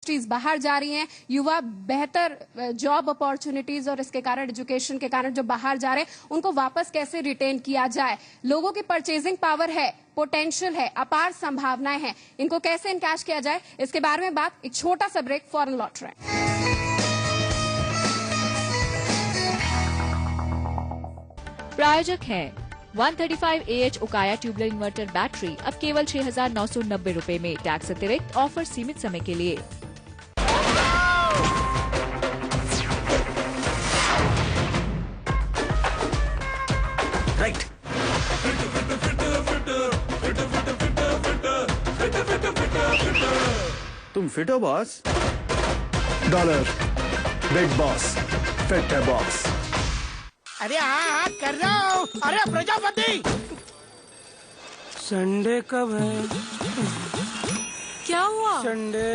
Industries बाहर जा रही हैं, युवा बेहतर जॉब अपॉर्चुनिटीज और इसके कारण एजुकेशन के कारण जो बाहर जा रहे हैं उनको वापस कैसे रिटेन किया जाए। लोगों की परचेजिंग पावर है, पोटेंशियल है, अपार संभावनाएं हैं, इनको कैसे इनकैश किया जाए, इसके बारे में बात एक छोटा सा ब्रेक फौरन लौट रहे हैं। प्रायोजक है 135 AH उकाया ट्यूबलर इन्वर्टर बैटरी अब केवल 6,990 रुपए में, टैक्स अतिरिक्त, ऑफर सीमित समय के लिए। राइट। तुम फिट हो boss? Dollar big boss fit है बॉस। अरे हाँ कर रहा हूँ। अरे प्रजापति, संडे कब है? क्या हुआ? संडे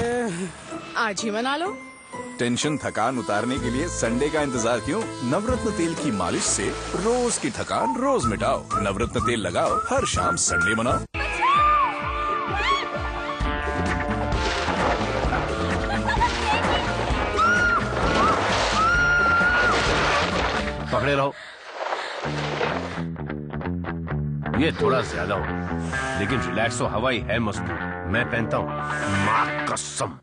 आज ही मना लो। टेंशन थकान उतारने के लिए संडे का इंतजार क्यों? नवरत्न तेल की मालिश से रोज की थकान रोज मिटाओ। नवरत्न तेल लगाओ, हर शाम संडे मनाओ। पकड़े रहो। ये थोड़ा ज्यादा हो, लेकिन रिलैक्स हो, हवाई है मजबूत। मैं पहनता हूँ, माँ कसम।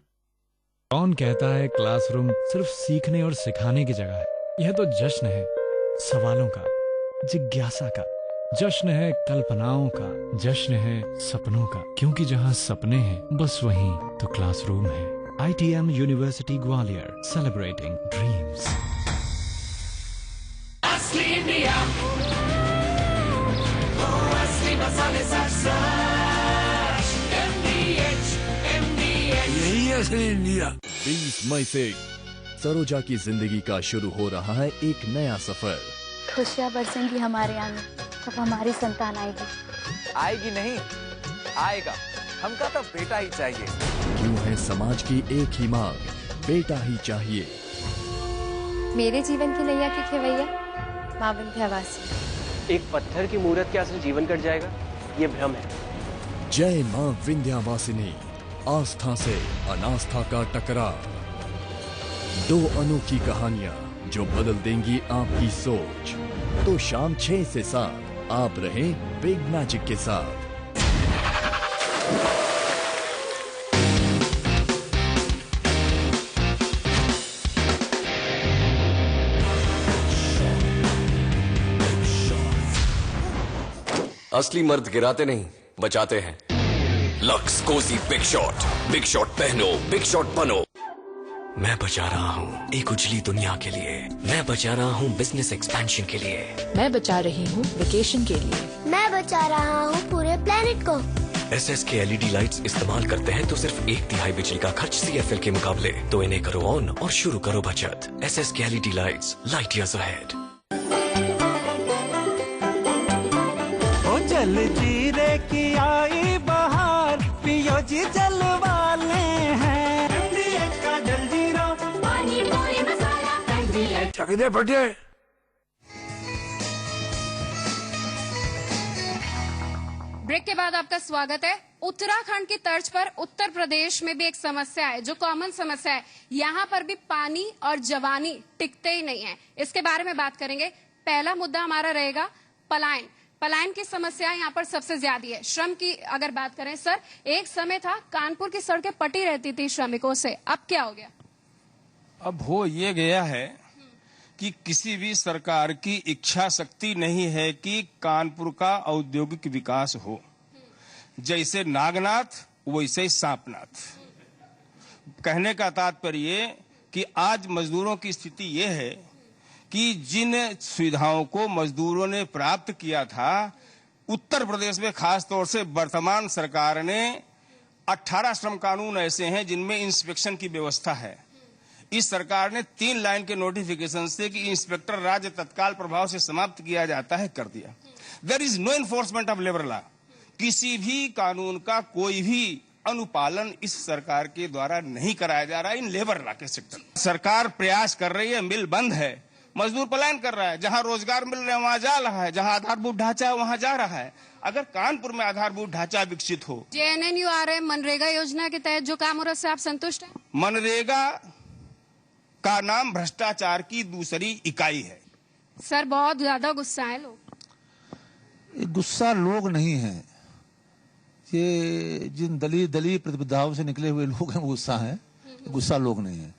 कौन कहता है क्लासरूम सिर्फ सीखने और सिखाने की जगह है? यह तो जश्न है सवालों का, जिज्ञासा का, जश्न है कल्पनाओं का, जश्न है सपनों का, क्योंकि जहाँ सपने हैं बस वहीं तो क्लासरूम है। ITM university Gwalior, celebrating dreams. यही है असली इंडिया। 20 मई से सरोजा की जिंदगी का शुरू हो रहा है एक नया सफर। खुशियाँ बरसेंगी हमारे आंगन जब हमारी संतान आएगी। आएगी नहीं, आएगा। हमका तो बेटा ही चाहिए। क्यों है समाज की एक ही मांग, बेटा ही चाहिए। मेरे जीवन की नैया की खेवैया माँ विंध्यावासिनी। एक पत्थर की मूर्त के आंसू जीवन कट जाएगा, ये भ्रम है। जय माँ विंध्यावासिनी, आस्था से अनास्था का टकराव। 2 अनोखी कहानियां जो बदल देंगी आपकी सोच। तो शाम 6 से 7 आप रहें बिग मैजिक के साथ। असली मर्द गिराते नहीं, बचाते हैं। लक्स कोसी बिग शॉट पहनो, बिग शॉट बनो। मैं बचा रहा हूँ एक उजली दुनिया के लिए। मैं बचा रहा हूँ बिजनेस एक्सपेंशन के लिए। मैं बचा रही हूँ वेकेशन के लिए। मैं बचा रहा हूँ पूरे प्लेनेट को। SS के LED लाइट्स इस्तेमाल करते हैं तो सिर्फ 1/3 बिजली का खर्च CFL के मुकाबले। तो इन्हें करो ऑन और शुरू करो बचत। SS के LED lights, light years ahead. जल जीरे की आई बहार, पियो जी जल वाले हैं। MDH का जल जीरा, पानी पूरी मसाला, MDH। चकदे फटे। ब्रेक के बाद आपका स्वागत है। उत्तराखंड की तर्ज पर उत्तर प्रदेश में भी एक समस्या है जो कॉमन समस्या है। यहाँ पर भी पानी और जवानी टिकते ही नहीं है। इसके बारे में बात करेंगे। पहला मुद्दा हमारा रहेगा पलायन। पलायन की समस्या यहाँ पर सबसे ज्यादा है। श्रम की अगर बात करें सर, एक समय था कानपुर की सड़कें पटी रहती थी श्रमिकों से, अब क्या हो गया? अब हो ये गया है कि किसी भी सरकार की इच्छा शक्ति नहीं है कि कानपुर का औद्योगिक विकास हो। जैसे नागनाथ वैसे ही सांपनाथ। कहने का तात्पर्य कि आज मजदूरों की स्थिति ये है कि जिन सुविधाओं को मजदूरों ने प्राप्त किया था, उत्तर प्रदेश में खास तौर से वर्तमान सरकार ने 18 श्रम कानून ऐसे हैं जिनमें इंस्पेक्शन की व्यवस्था है। इस सरकार ने 3 लाइन के नोटिफिकेशन से कि इंस्पेक्टर राज्य तत्काल प्रभाव से समाप्त किया जाता है, कर दिया। There is no enforcement of labour law. किसी भी कानून का कोई भी अनुपालन इस सरकार के द्वारा नहीं कराया जा रहा है इन लेबर लॉ के सेक्टर। सरकार प्रयास कर रही है, मिल बंद है, मजदूर पलायन कर रहा है। जहां रोजगार मिल रहा है वहां जा रहा है, जहां आधारभूत ढांचा है वहां जा रहा है। अगर कानपुर में आधारभूत ढांचा विकसित हो। JNNURM मनरेगा योजना के तहत जो काम हो रहा है, उससे आप संतुष्ट हैं? मनरेगा का नाम भ्रष्टाचार की दूसरी इकाई है। सर बहुत ज्यादा गुस्सा है लोग। गुस्सा लोग नहीं है, ये जिन दलीय प्रतिबद्धताओं से निकले हुए लोग हैं वो गुस्सा है, गुस्सा लोग नहीं है।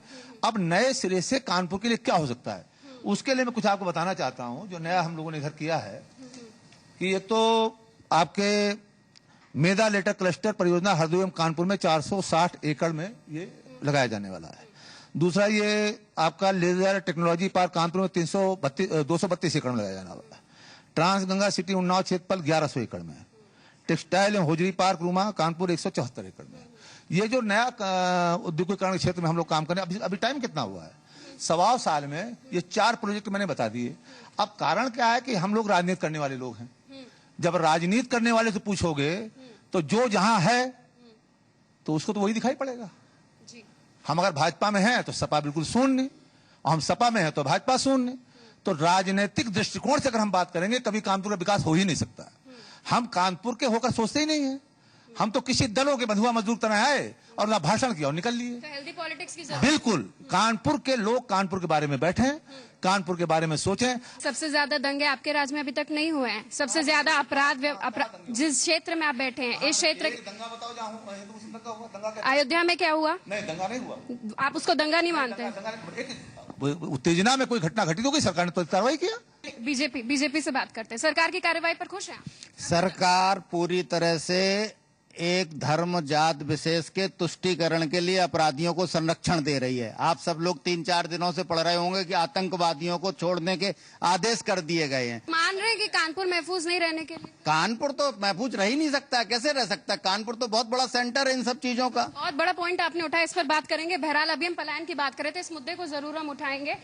अब नए सिरे से कानपुर के लिए क्या हो सकता है, उसके लिए मैं कुछ आपको बताना चाहता हूं। जो नया हम लोगों ने इधर किया है कि एक तो आपके मेधा लेटर क्लस्टर परियोजना हरदोई एवं कानपुर में 460 एकड़ में ये लगाया जाने वाला है। दूसरा ये आपका लेजर टेक्नोलॉजी पार्क कानपुर में 232 एकड़ में लगाया जाने वाला है। ट्रांस गंगा सिटी उन्नाव क्षेत्रफल 1100 एकड़ में। टेक्सटाइल एवं होजरी पार्क रूमा कानपुर 174 एकड़ में। ये जो नया औद्योगिकरण क्षेत्र में हम लोग काम करें, अभी टाइम कितना हुआ है, 1.25 साल में ये 4 प्रोजेक्ट मैंने बता दिए। अब कारण क्या है कि हम लोग राजनीति करने वाले लोग हैं। जब राजनीति करने वाले से पूछोगे तो जो जहां है तो उसको तो वही दिखाई पड़ेगा। हम अगर भाजपा में हैं तो सपा बिल्कुल शून्य, और हम सपा में हैं तो भाजपा शून्य। तो राजनीतिक दृष्टिकोण से अगर हम बात करेंगे, कभी कानपुर का विकास हो ही नहीं सकता। हम कानपुर के होकर सोचते ही नहीं है। हम तो किसी दलों के बंधुआ मजदूर तरह आए और ना भाषण किया और निकल लिए। तो हेल्दी पॉलिटिक्स की बिल्कुल, कानपुर के लोग कानपुर के बारे में बैठें, कानपुर के बारे में सोचें। सबसे ज्यादा दंगे आपके राज्य में अभी तक नहीं हुए हैं। सबसे ज्यादा अपराध जिस क्षेत्र में आप बैठे हैं, इस क्षेत्र अयोध्या में क्या हुआ? नहीं, दंगा नहीं हुआ। आप उसको दंगा नहीं मानते? उत्तेजना में कोई घटना घटित हो गई, सरकार ने तो कार्रवाई किया। बीजेपी से बात करते हैं। सरकार की कार्रवाई पर खुश हैं? सरकार पूरी तरह से एक धर्म जात विशेष के तुष्टीकरण के लिए अपराधियों को संरक्षण दे रही है। आप सब लोग 3-4 दिनों से पढ़ रहे होंगे कि आतंकवादियों को छोड़ने के आदेश कर दिए गए हैं। मान रहे हैं कि कानपुर महफूज नहीं रहने के लिए? कानपुर तो महफूज रह ही नहीं सकता, कैसे रह सकता? कानपुर तो बहुत बड़ा सेंटर है इन सब चीजों का। बहुत बड़ा पॉइंट आपने उठाया, इस पर बात करेंगे। बहरहाल अभी हम पलायन की बात कर रहे थे, इस मुद्दे को जरूर हम उठाएंगे।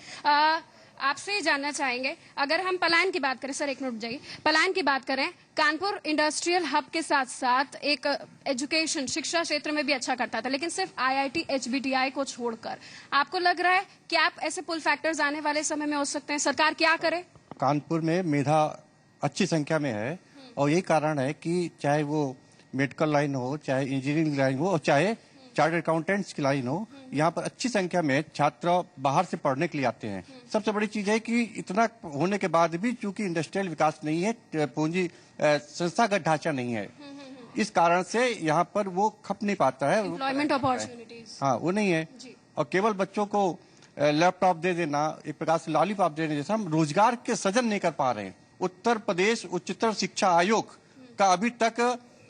आपसे ही जानना चाहेंगे, अगर हम पलायन की बात करें, सर एक मिनट जाइए, पलायन की बात करें, कानपुर इंडस्ट्रियल हब के साथ साथ एक एजुकेशन शिक्षा क्षेत्र में भी अच्छा करता था, लेकिन सिर्फ IIT HBTI को छोड़कर आपको लग रहा है कि आप ऐसे पुल फैक्टर्स आने वाले समय में हो सकते हैं? सरकार क्या करे? कानपुर में मेधा अच्छी संख्या में है और यही कारण है कि चाहे वो मेडिकल लाइन हो, चाहे इंजीनियरिंग लाइन हो और चाहे चार्टर्ड अकाउंटेंट्स की लाइन हो, यहाँ पर अच्छी संख्या में छात्र बाहर से पढ़ने के लिए आते हैं। सबसे बड़ी चीज है कि इतना होने के बाद भी चूंकि इंडस्ट्रियल विकास नहीं है, पूंजी संस्थागत ढांचा नहीं है, इस कारण से यहाँ पर वो खप नहीं पाता है। एम्प्लॉयमेंट अपॉर्चुनिटीज हाँ वो नहीं है। और केवल बच्चों को लैपटॉप दे देना, एक प्रकार से लॉलीपॉप देने जैसा, हम रोजगार के सृजन नहीं कर पा रहे हैं। उत्तर प्रदेश उच्चतर शिक्षा आयोग का अभी तक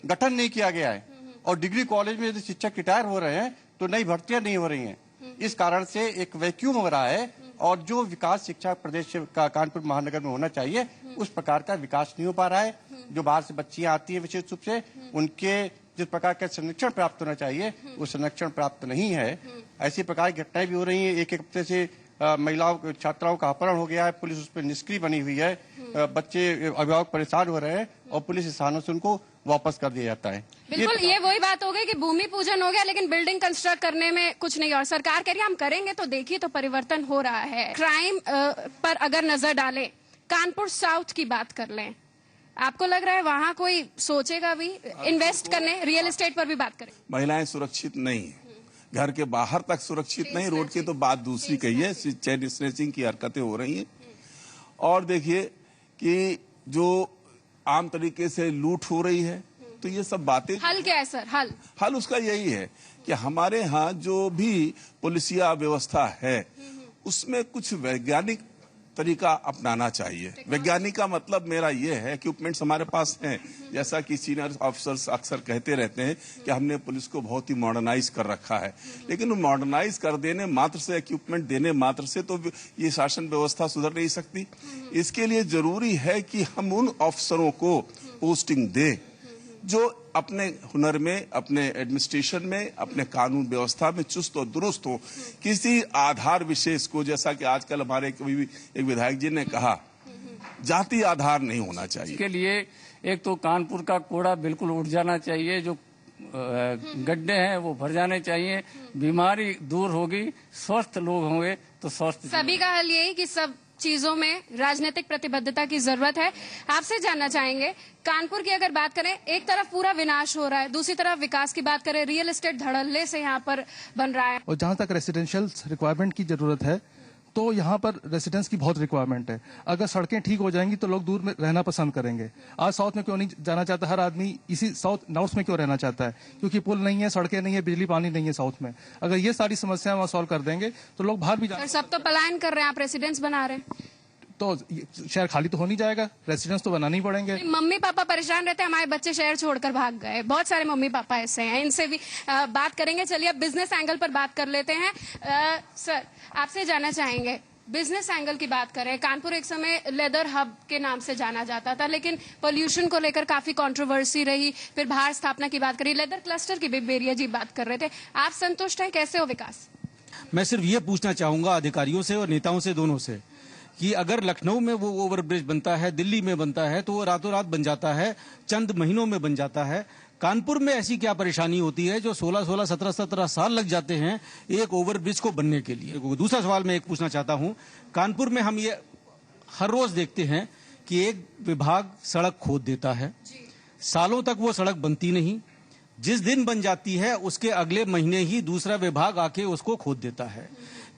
गठन नहीं किया गया है और डिग्री कॉलेज में यदि शिक्षक रिटायर हो रहे हैं तो नई भर्तियां नहीं हो रही हैं। इस कारण से एक वैक्यूम हो रहा है और जो विकास शिक्षा प्रदेश का कानपुर महानगर में होना चाहिए उस प्रकार का विकास नहीं हो पा रहा है। जो बाहर से बच्चियां आती हैं विशेष रूप से, उनके जिस प्रकार का संरक्षण प्राप्त होना चाहिए वो संरक्षण प्राप्त नहीं है। ऐसी प्रकार की घटनाएं भी हो रही हैं। एक हफ्ते से महिलाओं छात्राओं का अपहरण हो गया है, पुलिस उस पर निष्क्रिय बनी हुई है, बच्चे अभिभावक परेशान हो रहे हैं और पुलिस स्थानों से उनको वापस कर दिया जाता है। बिल्कुल, ये वही बात हो गई कि भूमि पूजन हो गया लेकिन बिल्डिंग कंस्ट्रक्ट करने में कुछ नहीं। और सरकार कह रही है हम करेंगे, तो देखिए तो परिवर्तन हो रहा है। क्राइम पर अगर नजर डालें, कानपुर साउथ की बात कर लें, आपको लग रहा है वहाँ कोई सोचेगा भी इन्वेस्ट करने? रियल एस्टेट पर भी बात करें। महिलाएं सुरक्षित नहीं है, घर के बाहर तक सुरक्षित नहीं, रोड की तो बात दूसरी कही है। चेन स्नैचिंग की हरकतें हो रही हैं और देखिए कि जो आम तरीके से लूट हो रही है, तो ये सब बातें। हल क्या है सर? हल उसका यही है कि हमारे यहाँ जो भी पुलिसिया व्यवस्था है उसमें कुछ वैज्ञानिक तरीका अपनाना चाहिए। वैज्ञानिक का मतलब मेरा ये है कि इक्विपमेंट्स हमारे पास हैं, जैसा कि सीनियर ऑफिसर्स अक्सर कहते रहते हैं कि हमने पुलिस को बहुत ही मॉडर्नाइज कर रखा है, लेकिन मॉडर्नाइज कर देने मात्र से, इक्विपमेंट देने मात्र से तो ये शासन व्यवस्था सुधर नहीं सकती। इसके लिए जरूरी है कि हम उन अफसरों को पोस्टिंग दें जो अपने हुनर में, अपने एडमिनिस्ट्रेशन में, अपने कानून व्यवस्था में चुस्त और दुरुस्त हो। किसी आधार विशेष को, जैसा कि आजकल हमारे एक विधायक जी ने कहा, जाति आधार नहीं होना चाहिए। इसके लिए एक तो कानपुर का कूड़ा बिल्कुल उठ जाना चाहिए, जो गड्ढे हैं वो भर जाने चाहिए, बीमारी दूर होगी, स्वस्थ लोग होंगे तो स्वस्थ। सभी का हल यही कि सब चीजों में राजनीतिक प्रतिबद्धता की जरूरत है। आपसे जानना चाहेंगे, कानपुर की अगर बात करें, एक तरफ पूरा विनाश हो रहा है, दूसरी तरफ विकास की बात करें, रियल एस्टेट धड़ल्ले से यहाँ पर बन रहा है। और जहाँ तक रेसिडेंशियल रिक्वायरमेंट की जरूरत है, तो यहाँ पर रेसिडेंस की बहुत रिक्वायरमेंट है। अगर सड़कें ठीक हो जाएंगी तो लोग दूर में रहना पसंद करेंगे। आज साउथ में क्यों नहीं जाना चाहता हर आदमी, इसी नॉर्थ में क्यों रहना चाहता है? क्योंकि पुल नहीं है, सड़कें नहीं है, बिजली पानी नहीं है साउथ में। अगर ये सारी समस्याएं वहाँ सॉल्व कर देंगे तो लोग बाहर भी सर, सब तो पलायन कर रहे हैं, आप रेसिडेंस बना रहे हैं, तो शहर खाली तो हो नहीं जाएगा, रेसिडेंस तो बनाने ही पड़ेंगे। मम्मी पापा परेशान रहते हैं, हमारे बच्चे शहर छोड़कर भाग गए, बहुत सारे मम्मी पापा ऐसे हैं, इनसे भी बात करेंगे। चलिए अब बिजनेस एंगल पर बात कर लेते हैं। सर, आपसे जानना चाहेंगे, बिजनेस एंगल की बात करें, कानपुर एक समय लेदर हब के नाम से जाना जाता था, लेकिन पोल्यूशन को लेकर काफी कंट्रोवर्सी रही। फिर बाहर स्थापना की बात करी, लेदर क्लस्टर की भी बेरिया जी बात कर रहे थे। आप संतुष्ट हैं? कैसे हो विकास? मैं सिर्फ ये पूछना चाहूंगा अधिकारियों से और नेताओं से, दोनों से, कि अगर लखनऊ में वो ओवरब्रिज बनता है, दिल्ली में बनता है, तो वो रातों रात बन जाता है, चंद महीनों में बन जाता है। कानपुर में ऐसी क्या परेशानी होती है जो 16-16, 17-17 साल लग जाते हैं एक ओवरब्रिज को बनने के लिए? दूसरा सवाल मैं एक पूछना चाहता हूं, कानपुर में हम ये हर रोज देखते हैं कि एक विभाग सड़क खोद देता है, सालों तक वो सड़क बनती नहीं, जिस दिन बन जाती है उसके अगले महीने ही दूसरा विभाग आके उसको खोद देता है।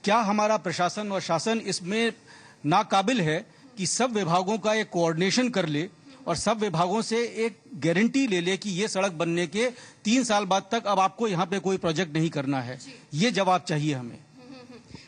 क्या हमारा प्रशासन और शासन इसमें नाकाबिल है कि सब विभागों का एक कोऑर्डिनेशन कर ले और सब विभागों से एक गारंटी ले ले कि ये सड़क बनने के 3 साल बाद तक अब आपको यहाँ पे कोई प्रोजेक्ट नहीं करना है? ये जवाब चाहिए हमें।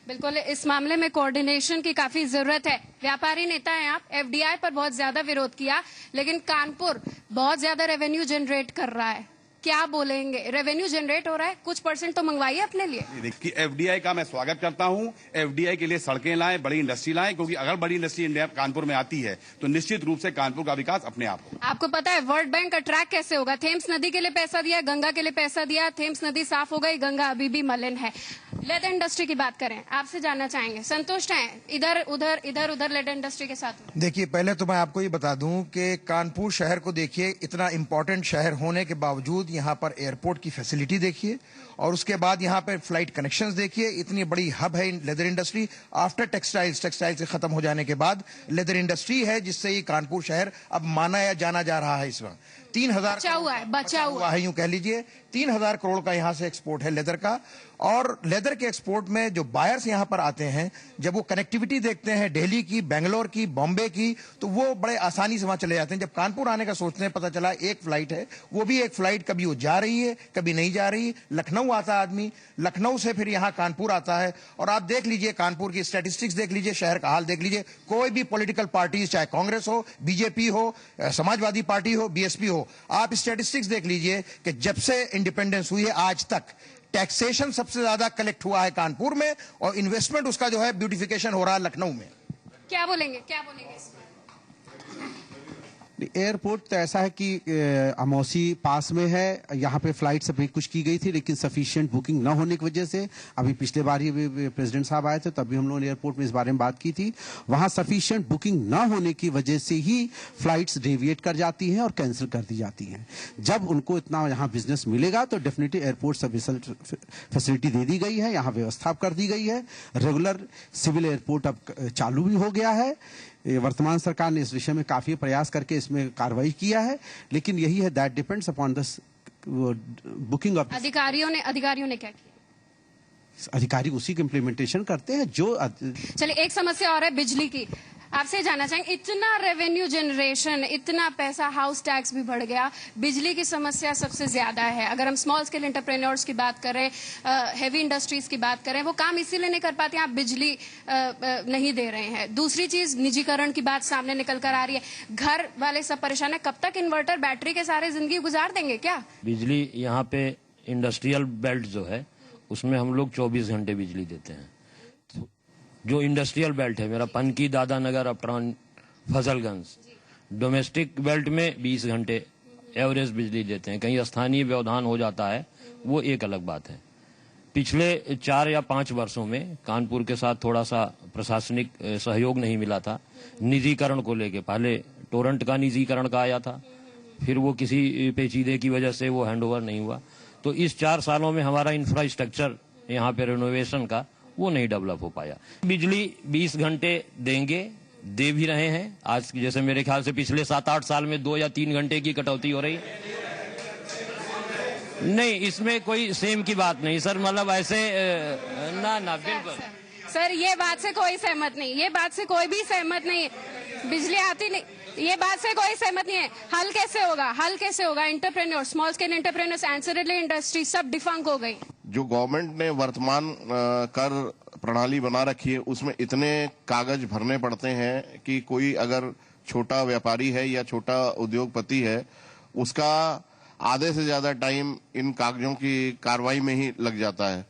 बिल्कुल, इस मामले में कोऑर्डिनेशन की काफी जरूरत है। व्यापारी नेता हैं आप, एफडीआई पर बहुत ज्यादा विरोध किया, लेकिन कानपुर बहुत ज्यादा रेवेन्यू जनरेट कर रहा है, क्या बोलेंगे? रेवेन्यू जनरेट हो रहा है, कुछ परसेंट तो मंगवाइए अपने लिए। देखिए, एफडीआई का मैं स्वागत करता हूं। एफडीआई के लिए सड़कें लाएं, बड़ी इंडस्ट्री लाएं, क्योंकि अगर बड़ी इंडस्ट्री इंडिया कानपुर में आती है तो निश्चित रूप से कानपुर का विकास अपने आप होगा। आपको पता है वर्ल्ड बैंक का ट्रैक कैसे होगा? थेम्स नदी के लिए पैसा दिया, गंगा के लिए पैसा दिया, थेम्स नदी साफ हो गई, गंगा अभी भी मलिन है। लेदर इंडस्ट्री की बात करें, आपसे जानना चाहेंगे, संतुष्ट हैं इधर उधर लेदर इंडस्ट्री के साथ? देखिए, पहले तो मैं आपको ये बता दूं कि कानपुर शहर को देखिए, इतना इम्पोर्टेंट शहर होने के बावजूद यहाँ पर एयरपोर्ट की फैसिलिटी देखिए, और उसके बाद यहाँ पे फ्लाइट कनेक्शंस देखिए। इतनी बड़ी हब है लेदर इंडस्ट्री, आफ्टर टेक्सटाइल्स से खत्म हो जाने के बाद लेदर इंडस्ट्री है, जिससे ये कानपुर शहर अब माना या जाना जा रहा है। इस वक्त 3000 बचा हुआ है यूं कह लीजिए। 3000 करोड़ का यहाँ से एक्सपोर्ट है लेदर का, और लेदर के एक्सपोर्ट में जो बायर्स यहाँ पर आते हैं, जब वो कनेक्टिविटी देखते हैं दिल्ली की, बेंगलोर की, बॉम्बे की, तो वो बड़े आसानी से वहां चले जाते हैं। जब कानपुर आने का सोचते हैं, पता चला एक फ्लाइट है, वो भी एक फ्लाइट कभी वो जा रही है, कभी नहीं जा रही। लखनऊ आता आदमी, लखनऊ से फिर यहाँ कानपुर आता है, और आप देख लीजिए कानपुर की स्टैटिस्टिक्स देख लीजिए, शहर का हाल देख लीजिए। कोई भी पॉलिटिकल पार्टी, चाहे कांग्रेस हो, बीजेपी हो, समाजवादी पार्टी हो, बीएसपी हो, आप स्टैटिस्टिक्स देख लीजिए कि जब से इंडिपेंडेंस हुई है आज तक टैक्सेशन सबसे ज्यादा कलेक्ट हुआ है कानपुर में, और इन्वेस्टमेंट उसका जो है ब्यूटिफिकेशन हो रहा है लखनऊ में। क्या बोलेंगे इस पर? एयरपोर्ट तो ऐसा है कि अमौसी पास में है, यहाँ पे फ्लाइट सभी कुछ की गई थी, लेकिन सफिशिएंट बुकिंग न होने की वजह से, अभी पिछले बार ही प्रेसिडेंट साहब आए थे तभी हम लोगों ने एयरपोर्ट में इस बारे में बात की थी, वहां सफिशिएंट बुकिंग न होने की वजह से ही फ्लाइट्स डेविएट कर जाती हैं और कैंसिल कर दी जाती हैं। जब उनको इतना यहाँ बिजनेस मिलेगा तो डेफिनेटली एयरपोर्ट सर्विस फैसिलिटी दे दी गई है, यहाँ व्यवस्था कर दी गई है, रेगुलर सिविल एयरपोर्ट अब चालू भी हो गया है। वर्तमान सरकार ने इस विषय में काफी प्रयास करके इसमें कार्रवाई किया है, लेकिन यही है, that depends upon the booking of. अधिकारियों ने क्या किया? अधिकारी उसी के इम्प्लीमेंटेशन करते हैं जो। चलिए, एक समस्या और है बिजली की, आपसे जानना चाहेंगे, इतना रेवेन्यू जनरेशन, इतना पैसा, हाउस टैक्स भी बढ़ गया, बिजली की समस्या सबसे ज्यादा है। अगर हम स्मॉल स्केल एंटरप्रेन्योर्स की बात करें, हेवी इंडस्ट्रीज की बात करें, वो काम इसीलिए नहीं कर पाते, आप बिजली नहीं दे रहे हैं। दूसरी चीज, निजीकरण की बात सामने निकल कर आ रही है, घर वाले सब परेशान है, कब तक इन्वर्टर बैटरी के सारे जिंदगी गुजार देंगे क्या? बिजली यहाँ पे इंडस्ट्रियल बेल्ट जो है उसमें हम लोग 24 घंटे बिजली देते हैं। जो इंडस्ट्रियल बेल्ट है मेरा, पनकी, दादा नगर, अपरान, फजलगंज, डोमेस्टिक बेल्ट में 20 घंटे एवरेज बिजली देते हैं। कहीं स्थानीय व्यवधान हो जाता है, वो एक अलग बात है। पिछले 4 या 5 वर्षों में कानपुर के साथ थोड़ा सा प्रशासनिक सहयोग नहीं मिला था निजीकरण को लेके। पहले टोरंट का निजीकरण का आया था, फिर वो किसी पेचीदे की वजह से वो हैंडओवर नहीं हुआ। तो इस 4 सालों में हमारा इंफ्रास्ट्रक्चर यहाँ पे रिनोवेशन का वो नहीं डेवलप हो पाया। बिजली 20 घंटे देंगे, दे भी रहे हैं। आज जैसे मेरे ख्याल से पिछले 7-8 साल में 2 या 3 घंटे की कटौती हो रही। नहीं, इसमें कोई सेम की बात नहीं सर, मतलब ऐसे ना बिल्कुल सर, ये बात से कोई सहमत नहीं, ये बात से कोई भी सहमत नहीं है। बिजली आती नहीं, ये बात से कोई सहमत नहीं है। हल कैसे होगा, हल कैसे होगा? Entrepreneur, small scale entrepreneurs, ancillary industry सब डिफंक हो गई। जो गवर्नमेंट ने वर्तमान कर प्रणाली बना रखी है उसमें इतने कागज भरने पड़ते हैं कि कोई अगर छोटा व्यापारी है या छोटा उद्योगपति है, उसका आधे से ज्यादा टाइम इन कागजों की कार्रवाई में ही लग जाता है।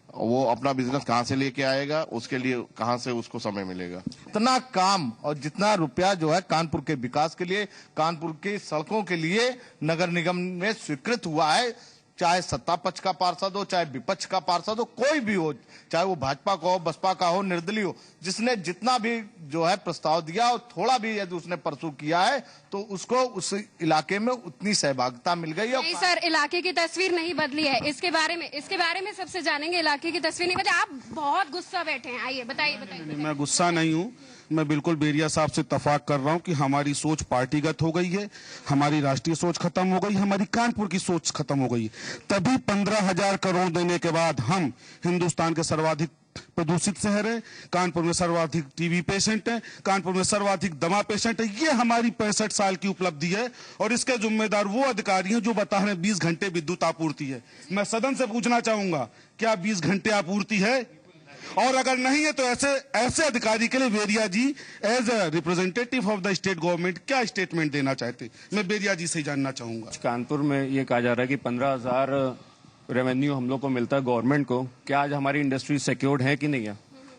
वो अपना बिजनेस कहाँ से लेके आएगा, उसके लिए कहाँ से उसको समय मिलेगा? इतना काम और जितना रुपया जो है कानपुर के विकास के लिए, कानपुर की सड़कों के लिए नगर निगम में स्वीकृत हुआ है, चाहे सत्ता पक्ष का पार्षद हो, चाहे विपक्ष का पार्षद हो, कोई भी हो, चाहे वो भाजपा का हो, बसपा का हो, निर्दलीय हो, जिसने जितना भी जो है प्रस्ताव दिया और थोड़ा भी यदि उसने परसू किया है तो उसको उस इलाके में उतनी सहभागिता मिल गई है। नहीं सर, इलाके की तस्वीर नहीं बदली है। इसके बारे में सबसे जानेंगे। इलाके की तस्वीर नहीं बदली। आप बहुत गुस्सा बैठे हैं, आइए बताइए। मैं गुस्सा नहीं हूँ, मैं बिल्कुल बेरिया साहब से इत्तेफाक कर रहा हूँ कि हमारी सोच पार्टीगत हो गई है, हमारी राष्ट्रीय सोच खत्म हो गई, हमारी कानपुर की सोच खत्म हो गई। तभी 15,000 करोड़ देने के बाद हम हिंदुस्तान के सर्वाधिक प्रदूषित शहर है, कानपुर में सर्वाधिक टीबी पेशेंट है, कानपुर में सर्वाधिक दमा पेशेंट है। ये हमारी 65 साल की उपलब्धि है और इसके जिम्मेदार वो अधिकारी हैं जो बता रहे हैं 20 घंटे विद्युत आपूर्ति है। मैं सदन से पूछना चाहूंगा, क्या 20 घंटे आपूर्ति है? और अगर नहीं है तो ऐसे अधिकारी के लिए Beria ji as a representative of the state government क्या स्टेटमेंट देना चाहते? मैं बेरिया जी से ही जानना चाहूंगा। कानपुर में ये कहा जा रहा है कि 15,000 रेवेन्यू हम लोग को मिलता है गवर्नमेंट को। क्या आज हमारी इंडस्ट्री सिक्योर्ड है कि नहीं है?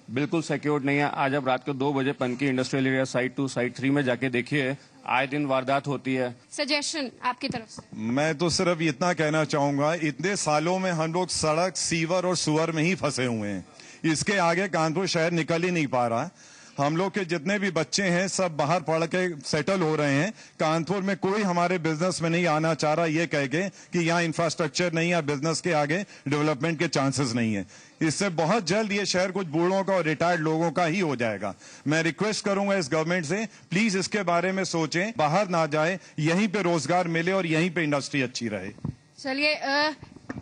बिल्कुल सिक्योर्ड नहीं है। आज अब रात को 2 बजे Panki industrial area site 2 site 3 में जाके देखिए, आए दिन वारदात होती है। सजेशन आपकी तरफ से? मैं तो सिर्फ इतना कहना चाहूंगा, इतने सालों में हम लोग सड़क, सीवर और सुअर में ही फंसे हुए हैं। इसके आगे कानपुर शहर निकल ही नहीं पा रहा। हम लोग के जितने भी बच्चे हैं सब बाहर पढ़ के सेटल हो रहे हैं। कानपुर में कोई हमारे बिजनेस में नहीं आना चाह रहा ये कह के कि यहाँ इंफ्रास्ट्रक्चर नहीं है, बिजनेस के आगे डेवलपमेंट के चांसेस नहीं है। इससे बहुत जल्द ये शहर कुछ बूढ़ों का और रिटायर्ड लोगों का ही हो जाएगा। मैं रिक्वेस्ट करूंगा इस गवर्नमेंट से, प्लीज इसके बारे में सोचें, बाहर ना जाए, यहीं पे रोजगार मिले और यहीं पे इंडस्ट्री अच्छी रहे। चलिए,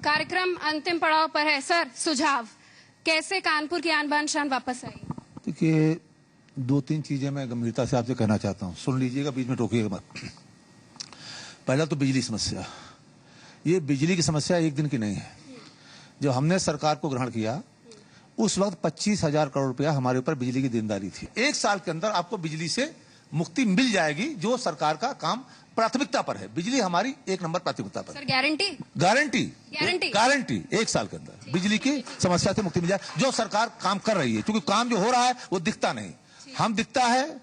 कार्यक्रम अंतिम पड़ाव पर है। सर, सुझाव कैसे कानपुर की आन बान शान वापस आई? देखिए, 2-3 चीजें मैं गंभीरता से आपसे कहना चाहता हूं, सुन लीजिएगा, बीच में टोकिएगा मत। पहला तो बिजली समस्या। ये बिजली की समस्या एक दिन की नहीं है। जब हमने सरकार को ग्रहण किया उस वक्त 25,000 करोड़ रुपया हमारे ऊपर बिजली की देनदारी थी। 1 साल के अंदर आपको बिजली से मुक्ति मिल जाएगी, जो सरकार का काम प्राथमिकता पर है। बिजली हमारी 1 नंबर प्राथमिकता पर। सर, गारंटी 1 साल के अंदर बिजली की समस्या से मुक्ति मिल जाए, जो सरकार काम कर रही है। क्योंकि काम जो हो रहा है वो दिखता नहीं। हम दिखता है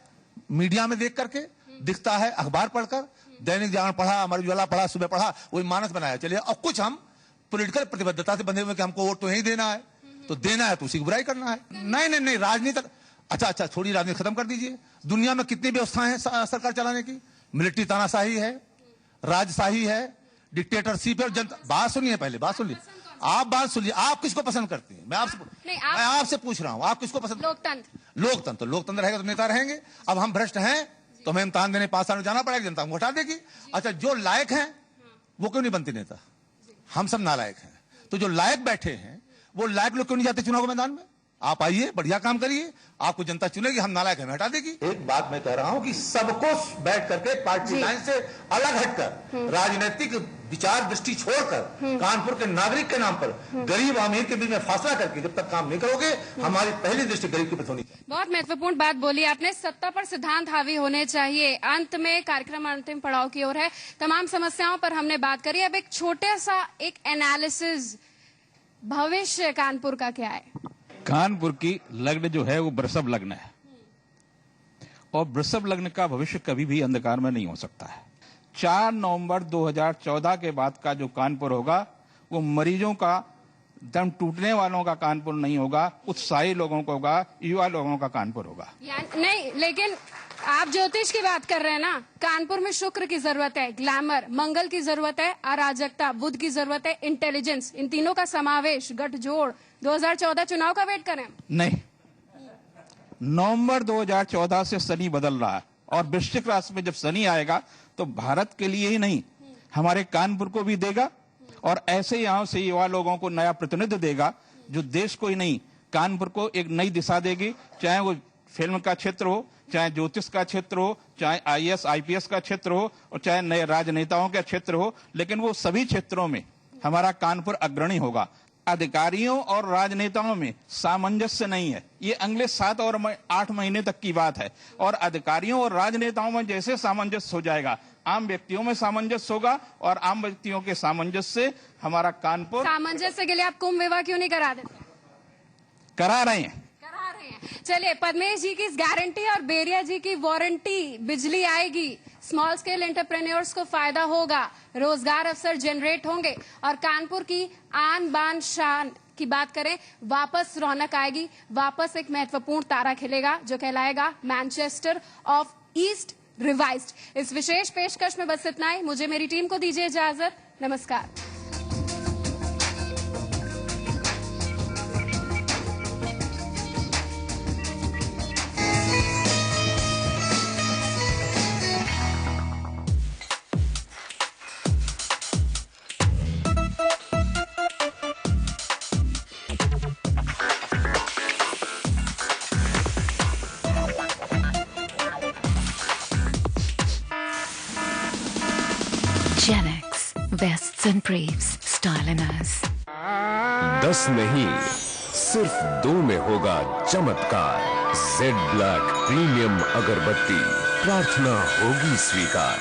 मीडिया में देख करके, दिखता है अखबार पढ़कर, दैनिक जागरण पढ़ा, अमर उजाला पढ़ा, सुबह पढ़ा, वही मानस बनाया चलिए। और कुछ हम पॉलिटिकल प्रतिबद्धता से बंधे हुए कि हमको वोट तो यही देना है, तो देना है तो उसी की बुराई करना है। नहीं, राजनीति अच्छा थोड़ी राजनीति खत्म कर दीजिए। दुनिया में कितनी व्यवस्थाएं हैं सरकार चलाने की? मिलिट्री तानाशाही है, राजशाही है, डिक्टेटरशिप है। जनता, बात सुनिए, पहले बात सुनिए, आप बात सुनिए। आप किसको पसंद करती हैं? मैं आपसे पूछ रहा हूँ, आप किसको पसंद? लोकतंत्र रहेगा तो नेता रहेंगे। अब हम भ्रष्ट हैं तो हमें इम्तिहान देने 5 साल में जाना पड़ेगा, जनता हमको हटा देगी। अच्छा, जो लायक हैं वो क्यों नहीं बनते नेता? हम सब नालायक हैं। तो जो लायक बैठे हैं वो लायक लोग क्यों नहीं जाते चुनाव मैदान में? आप आइए, बढ़िया काम करिए, आपको जनता चुनेगी, हम नालायक हमें हटा देगी। एक बात मैं कह रहा हूं कि सबको बैठ करके पार्टी लाइन से अलग हटकर, राजनीतिक विचार दृष्टि छोड़कर, कानपुर के नागरिक के नाम पर गरीब अमीर के बीच में फासला करके जब तक काम नहीं करोगे, हमारी पहली दृष्टि गरीब की प्रति होनी चाहिए। बहुत महत्वपूर्ण बात बोली आपने। सत्ता पर सिद्धांत हावी होने चाहिए। अंत में कार्यक्रम अंतिम पड़ाव की ओर है। तमाम समस्याओं पर हमने बात करी। अब एक छोटा सा एक एनालिसिस, भविष्य कानपुर का क्या है? कानपुर की लग्न जो है वो वृषभ लग्न है और वृषभ लग्न का भविष्य कभी भी अंधकार में नहीं हो सकता है। 4 नवंबर 2014 के बाद का जो कानपुर होगा वो मरीजों का, दम टूटने वालों का कानपुर नहीं होगा, उत्साही लोगों का होगा, युवा लोगों का कानपुर होगा। नहीं, लेकिन आप ज्योतिष की बात कर रहे हैं ना, कानपुर में शुक्र की जरूरत है, ग्लैमर, मंगल की जरूरत है, अराजकता, बुध की जरूरत है, इंटेलिजेंस, इन तीनों का समावेश, गठजोड़। 2014 चुनाव का वेट करें? नहीं, नवंबर 2014 से शनि बदल रहा है और वृश्चिक राशि में जब शनि आएगा तो भारत के लिए ही नहीं, हमारे कानपुर को भी देगा और ऐसे यहाँ से युवा लोगों को नया प्रतिनिधि देगा जो देश को ही नहीं, कानपुर को एक नई दिशा देगी। चाहे वो फिल्म का क्षेत्र हो, चाहे ज्योतिष का क्षेत्र हो, चाहे IAS IPS का क्षेत्र हो और चाहे नए राजनेताओं का क्षेत्र हो, लेकिन वो सभी क्षेत्रों में हमारा कानपुर अग्रणी होगा। अधिकारियों और राजनेताओं में सामंजस्य नहीं है, ये अगले 7 और 8 महीने तक की बात है। और अधिकारियों और राजनेताओं में जैसे सामंजस्य हो जाएगा, आम व्यक्तियों में सामंजस्य होगा और आम व्यक्तियों के सामंजस्य से हमारा कानपुर। सामंजस्य के लिए आप कुंभ विवाह क्यों नहीं करा देते? करा रहे हैं। चलिए, पद्मेश जी की गारंटी और बेरिया जी की वारंटी, बिजली आएगी, स्मॉल स्केल एंटरप्रेन्योर्स को फायदा होगा, रोजगार अवसर जनरेट होंगे और कानपुर की आन बान शान की बात करें, वापस रौनक आएगी, वापस एक महत्वपूर्ण तारा खिलेगा जो कहलाएगा मैनचेस्टर ऑफ ईस्ट रिवाइज्ड। इस विशेष पेशकश में बस इतना ही। मुझे मेरी टीम को दीजिए इजाजत। नमस्कार। Genex vests and briefs, styliners. 10 नहीं, सिर्फ 2 में होगा चमत्कार। Z ब्लैक प्रीमियम अगरबत्ती, प्रार्थना होगी स्वीकार।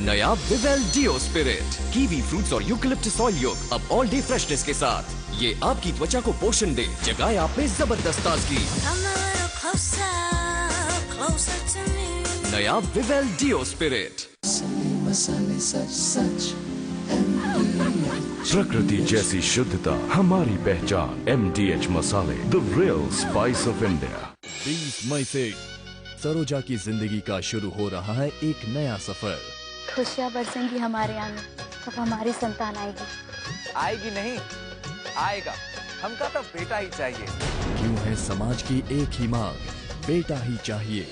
नया Vivel deo spirit, kiwi fruits और यूकलिप्टस ऑयल योग अब ऑल डे फ्रेशनेस के साथ। ये आपकी त्वचा को पोषण दे, जगाए आप में जबरदस्त ताजगी। नया विवेल डियो स्पिरिट। प्रकृति जैसी शुद्धता हमारी पहचान। MDH मसाले, the real spice of India. 20 मई से सरोजा की जिंदगी का शुरू हो रहा है एक नया सफर। खुशियाँ बरसेंगी हमारे आने, तब हमारी संतान आएगी। आएगी नहीं, आएगा। हमका तो बेटा ही चाहिए। क्यों है समाज की एक ही मांग, बेटा ही चाहिए।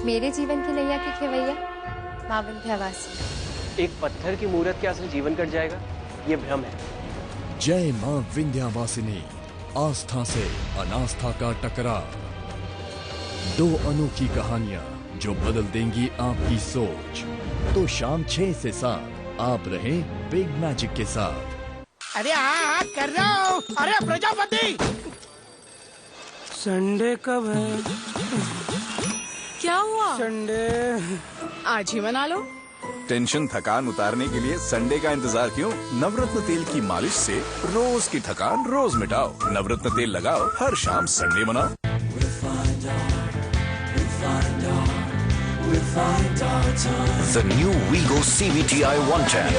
मेरे जीवन की नैया की खेवैया माँ विंध्यवासिनी। एक पत्थर की मूर्त के असर जीवन कट जाएगा, ये भ्रम है। जय माँ विंध्यवासिनी, आस्था से अनास्था का टकराव। 2 अनोखी कहानियाँ जो बदल देंगी आपकी सोच। तो शाम 6 से 7 आप रहें बिग मैजिक के साथ। अरे हाँ कर रहा हूँ। अरे प्रजापति, संडे कब है? क्या हुआ? संडे आज ही मना लो। टेंशन थकान उतारने के लिए संडे का इंतजार क्यों? नवरत्न तेल की मालिश से रोज की थकान रोज मिटाओ। नवरत्न तेल लगाओ, हर शाम संडे मनाओ। The new Vigo CVTi 110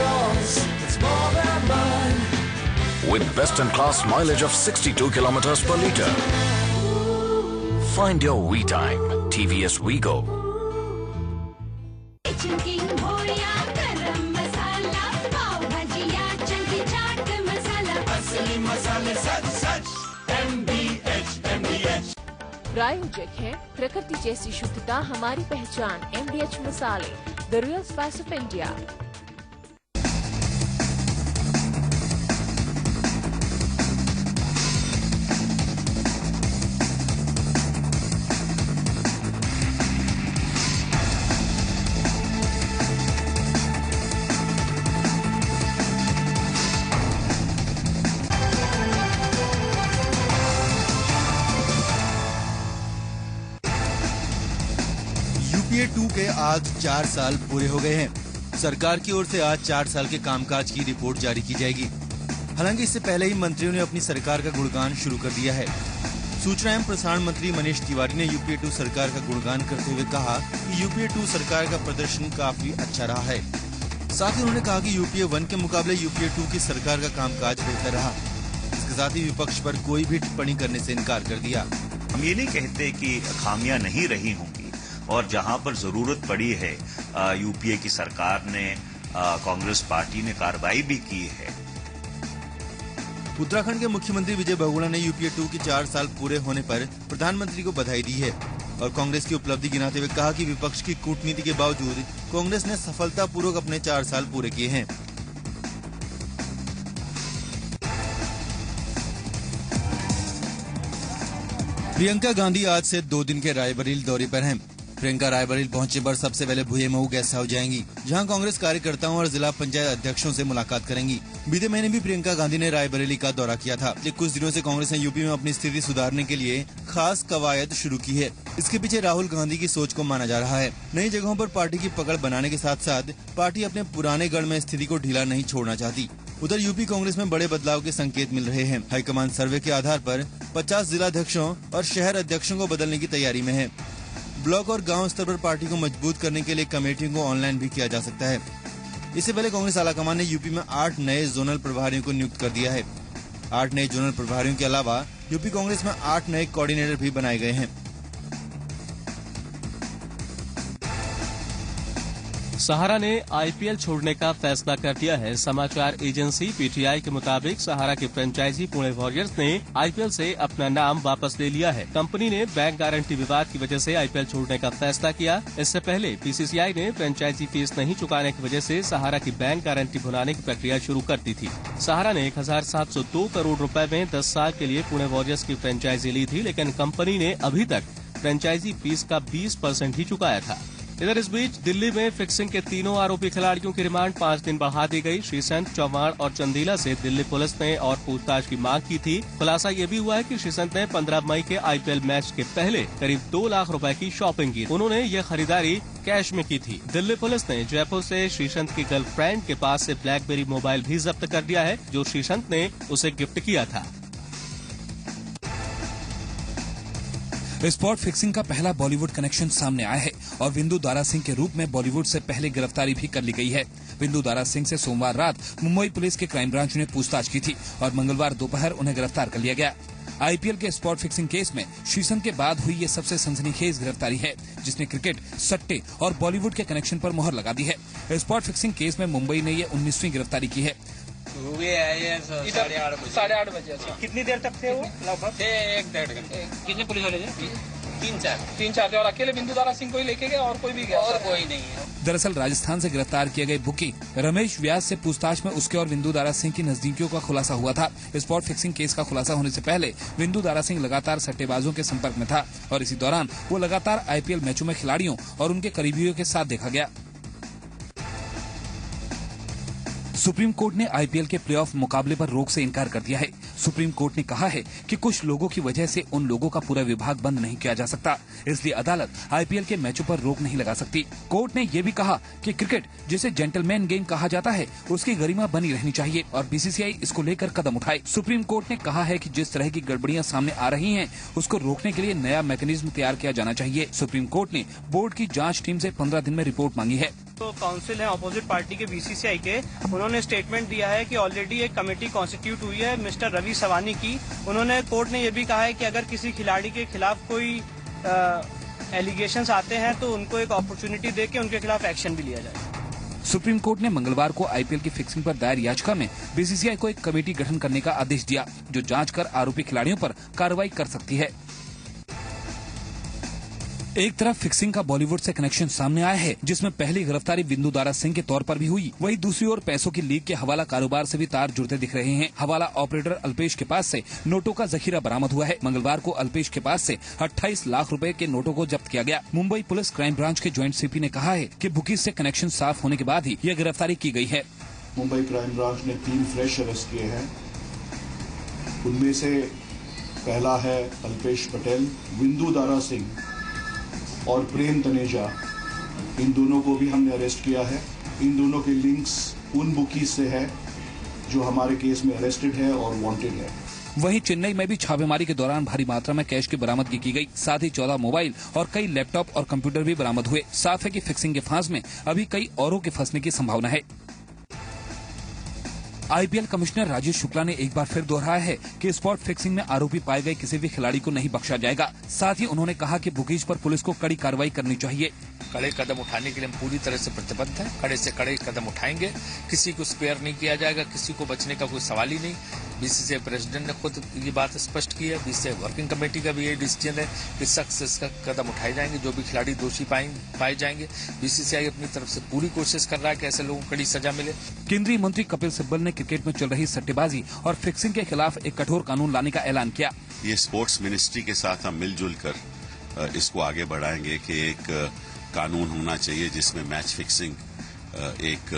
with best-in-class mileage of 62 kilometers per liter. Find your we time. TVS Vigo. प्रायोजक है प्रकृति जैसी शुद्धता हमारी पहचान। MDH मसाले, the real spice of India. UPA 2 के आज 4 साल पूरे हो गए हैं। सरकार की ओर से आज 4 साल के कामकाज की रिपोर्ट जारी की जाएगी। हालांकि इससे पहले ही मंत्रियों ने अपनी सरकार का गुणगान शुरू कर दिया है। सूचना एवं प्रसारण मंत्री मनीष तिवारी ने UPA 2 सरकार का गुणगान करते हुए कहा कि UPA 2 सरकार का प्रदर्शन काफी अच्छा रहा है। साथ ही उन्होंने कहा कि UPA 1 के मुकाबले UPA 2 की सरकार का कामकाज बेहतर रहा। इसके साथ ही विपक्ष पर कोई भी टिप्पणी करने से इनकार कर दिया। हम ये नहीं कहते कि खामियां नहीं रही होंगी, और जहां पर जरूरत पड़ी है यूपीए की सरकार ने, कांग्रेस पार्टी ने कार्रवाई भी की है। उत्तराखंड के मुख्यमंत्री विजय बहुगुणा ने यूपीए 2 के 4 साल पूरे होने पर प्रधानमंत्री को बधाई दी है और कांग्रेस की उपलब्धि गिनाते हुए कहा कि विपक्ष की कूटनीति के बावजूद कांग्रेस ने सफलतापूर्वक अपने 4 साल पूरे किए हैं। प्रियंका गांधी आज से 2 दिन के रायबरेली दौरे पर हैं। प्रियंका रायबरेली पहुंचने पर सबसे पहले भुईमऊ गेस्ट हाउस जाएंगी, जहां कांग्रेस कार्यकर्ताओं और जिला पंचायत अध्यक्षों से मुलाकात करेंगी। बीते महीने भी प्रियंका गांधी ने रायबरेली का दौरा किया था। कुछ दिनों से कांग्रेस ने यूपी में अपनी स्थिति सुधारने के लिए खास कवायद शुरू की है। इसके पीछे राहुल गांधी की सोच को माना जा रहा है। नई जगहों पर पार्टी की पकड़ बनाने के साथ साथ पार्टी अपने पुराने गढ़ में स्थिति को ढीला नहीं छोड़ना चाहती। उधर यूपी कांग्रेस में बड़े बदलाव के संकेत मिल रहे हैं। हाईकमान सर्वे के आधार पर 50 जिलाध्यक्षों और शहर अध्यक्षों को बदलने की तैयारी में है। ब्लॉक और गांव स्तर पर पार्टी को मजबूत करने के लिए कमेटियों को ऑनलाइन भी किया जा सकता है। इससे पहले कांग्रेस आलाकमान ने यूपी में 8 नए जोनल प्रभारियों को नियुक्त कर दिया है। 8 नए जोनल प्रभारियों के अलावा यूपी कांग्रेस में 8 नए कोऑर्डिनेटर भी बनाए गए हैं। सहारा ने आईपीएल छोड़ने का फैसला कर दिया है। समाचार एजेंसी पीटीआई के मुताबिक सहारा के फ्रेंचाइजी पुणे वॉरियर्स ने आईपीएल से अपना नाम वापस ले लिया है। कंपनी ने बैंक गारंटी विवाद की वजह से आईपीएल छोड़ने का फैसला किया। इससे पहले बीसीसीआई ने फ्रेंचाइजी फीस नहीं चुकाने की वजह से सहारा की बैंक गारंटी भुनाने की प्रक्रिया शुरू कर दी थी। सहारा ने 1702 करोड़ रुपए में 10 साल के लिए पुणे वॉरियर्स की फ्रेंचाइजी ली थी, लेकिन कंपनी ने अभी तक फ्रेंचाइजी फीस का 20% ही चुकाया था। इधर इस बीच दिल्ली में फिक्सिंग के तीनों आरोपी खिलाड़ियों की रिमांड 5 दिन बढ़ा दी गई। श्रीसंत, चौहान और चंदीला से दिल्ली पुलिस ने और पूछताछ की मांग की थी। खुलासा ये भी हुआ है कि श्रीसंत ने 15 मई के आईपीएल मैच के पहले करीब 2 लाख रुपए की शॉपिंग की। उन्होंने ये खरीदारी कैश में की थी। दिल्ली पुलिस ने जयपुर से श्रीसंत की गर्लफ्रेंड के पास से ब्लैकबेरी मोबाइल भी जब्त कर दिया है, जो श्रीसंत ने उसे गिफ्ट किया था। स्पॉट फिक्सिंग का पहला बॉलीवुड कनेक्शन सामने आया है और विंदु दारा सिंह के रूप में बॉलीवुड से पहले गिरफ्तारी भी कर ली गई है। विंदु दारा सिंह से सोमवार रात मुंबई पुलिस के क्राइम ब्रांच ने पूछताछ की थी और मंगलवार दोपहर उन्हें गिरफ्तार कर लिया गया। आईपीएल के स्पॉट फिक्सिंग केस में श्रीसंत के बाद हुई ये सबसे सनसनीखेज गिरफ्तारी है, जिसने क्रिकेट, सट्टे और बॉलीवुड के कनेक्शन पर मोहर लगा दी है। स्पॉट फिक्सिंग केस में मुंबई ने ये 19वीं गिरफ्तारी की है। इधर 8:30 बजे। कितनी देर तक थे वो? लगभग 1-1.5 घंटे। कितने पुलिस वाले थे? 3-4 थे और अकेले बिंदु दारा सिंह को ही लेके गए और कोई भी गया? और कोई नहीं है। दरअसल राजस्थान से गिरफ्तार किए गए बुकी रमेश व्यास से पूछताछ में उसके और विंदु दारा सिंह की नजदीकियों का खुलासा हुआ था। स्पॉट फिक्सिंग केस का खुलासा होने से पहले विंदु दारा सिंह लगातार सट्टेबाजों के संपर्क में था और इसी दौरान वो लगातार आईपीएल मैचों में खिलाड़ियों और उनके करीबियों के साथ देखा गया। सुप्रीम कोर्ट ने आईपीएल के प्लेऑफ मुकाबले पर रोक से इनकार कर दिया है। सुप्रीम कोर्ट ने कहा है कि कुछ लोगों की वजह से उन लोगों का पूरा विभाग बंद नहीं किया जा सकता, इसलिए अदालत आईपीएल के मैचों पर रोक नहीं लगा सकती। कोर्ट ने ये भी कहा कि क्रिकेट, जिसे जेंटलमैन गेम कहा जाता है, उसकी गरिमा बनी रहनी चाहिए और बीसीसीआई इसको लेकर कदम उठाए। सुप्रीम कोर्ट ने कहा है कि जिस तरह की गड़बड़ियां सामने आ रही हैं, उसको रोकने के लिए नया मैकेनिज्म तैयार किया जाना चाहिए। सुप्रीम कोर्ट ने बोर्ड की जाँच टीम से 15 दिन में रिपोर्ट मांगी है। तो काउंसिल है अपोजिट पार्टी के बीसीसीआई के, उन्होंने स्टेटमेंट दिया है कि ऑलरेडी एक कमेटी कॉन्स्टिट्यूट हुई है मिस्टर रवि सवानी की। उन्होंने कोर्ट ने ये भी कहा है कि अगर किसी खिलाड़ी के खिलाफ कोई एलिगेशंस आते हैं तो उनको एक अपॉर्चुनिटी देके उनके खिलाफ एक्शन भी लिया जाए। सुप्रीम कोर्ट ने मंगलवार को आईपीएल की फिक्सिंग पर दायर याचिका में बीसीसीआई को एक कमेटी गठन करने का आदेश दिया, जो जांच कर आरोपी खिलाड़ियों पर कार्रवाई कर सकती है। एक तरफ फिक्सिंग का बॉलीवुड से कनेक्शन सामने आया है, जिसमें पहली गिरफ्तारी बिंदु दारा सिंह के तौर पर भी हुई। वहीं दूसरी ओर पैसों की लीक के हवाला कारोबार से भी तार जुड़ते दिख रहे हैं। हवाला ऑपरेटर अल्पेश के पास से नोटों का जखीरा बरामद हुआ है। मंगलवार को अल्पेश के पास से 28 लाख रुपए के नोटों को जब्त किया गया। मुंबई पुलिस क्राइम ब्रांच के ज्वाइंट सीपी ने कहा है कि बुकीज से कनेक्शन साफ होने के बाद ही यह गिरफ्तारी की गई है। मुंबई क्राइम ब्रांच ने 3 फ्रेश अरेस्ट किए हैं। उनमें से पहला है अल्पेश पटेल, बिंदु दारा सिंह और प्रेम तनेजा। इन दोनों को भी हमने अरेस्ट किया है। इन दोनों के लिंक्स उन बुकीज से है जो हमारे केस में अरेस्टेड है और वांटेड है। वहीं चेन्नई में भी छापेमारी के दौरान भारी मात्रा में कैश की बरामदगी की गई। साथ ही 14 मोबाइल और कई लैपटॉप और कंप्यूटर भी बरामद हुए। साफ है कि फिक्सिंग के फांस में अभी कई औरों के फंसने की संभावना है। आईपीएल कमिश्नर राजेश शुक्ला ने एक बार फिर दोहराया है कि स्पॉट फिक्सिंग में आरोपी पाए गए किसी भी खिलाड़ी को नहीं बख्शा जाएगा। साथ ही उन्होंने कहा कि बुकीज पर पुलिस को कड़ी कार्रवाई करनी चाहिए। कड़े कदम उठाने के लिए हम पूरी तरह से प्रतिबद्ध हैं। कड़े से कड़े कदम उठाएंगे। किसी को स्पेयर नहीं किया जाएगा, किसी को बचने का कोई सवाल ही नहीं। बीसीसीआई प्रेसिडेंट ने खुद ये बात स्पष्ट की है। बीसीसीआई वर्किंग कमेटी का भी यही डिसीजन है कि सख्त से सख्त कदम उठाए जाएंगे। जो भी खिलाड़ी दोषी पाए जाएंगे, बीसीसीआई अपनी तरफ से पूरी कोशिश कर रहा है कि ऐसे लोगों को कड़ी सजा मिले। केंद्रीय मंत्री कपिल सिब्बल ने क्रिकेट में चल रही सट्टेबाजी और फिक्सिंग के खिलाफ एक कठोर कानून लाने का ऐलान किया। ये स्पोर्ट्स मिनिस्ट्री के साथ हम मिलजुल कर इसको आगे बढ़ाएंगे कि एक कानून होना चाहिए जिसमें मैच फिक्सिंग एक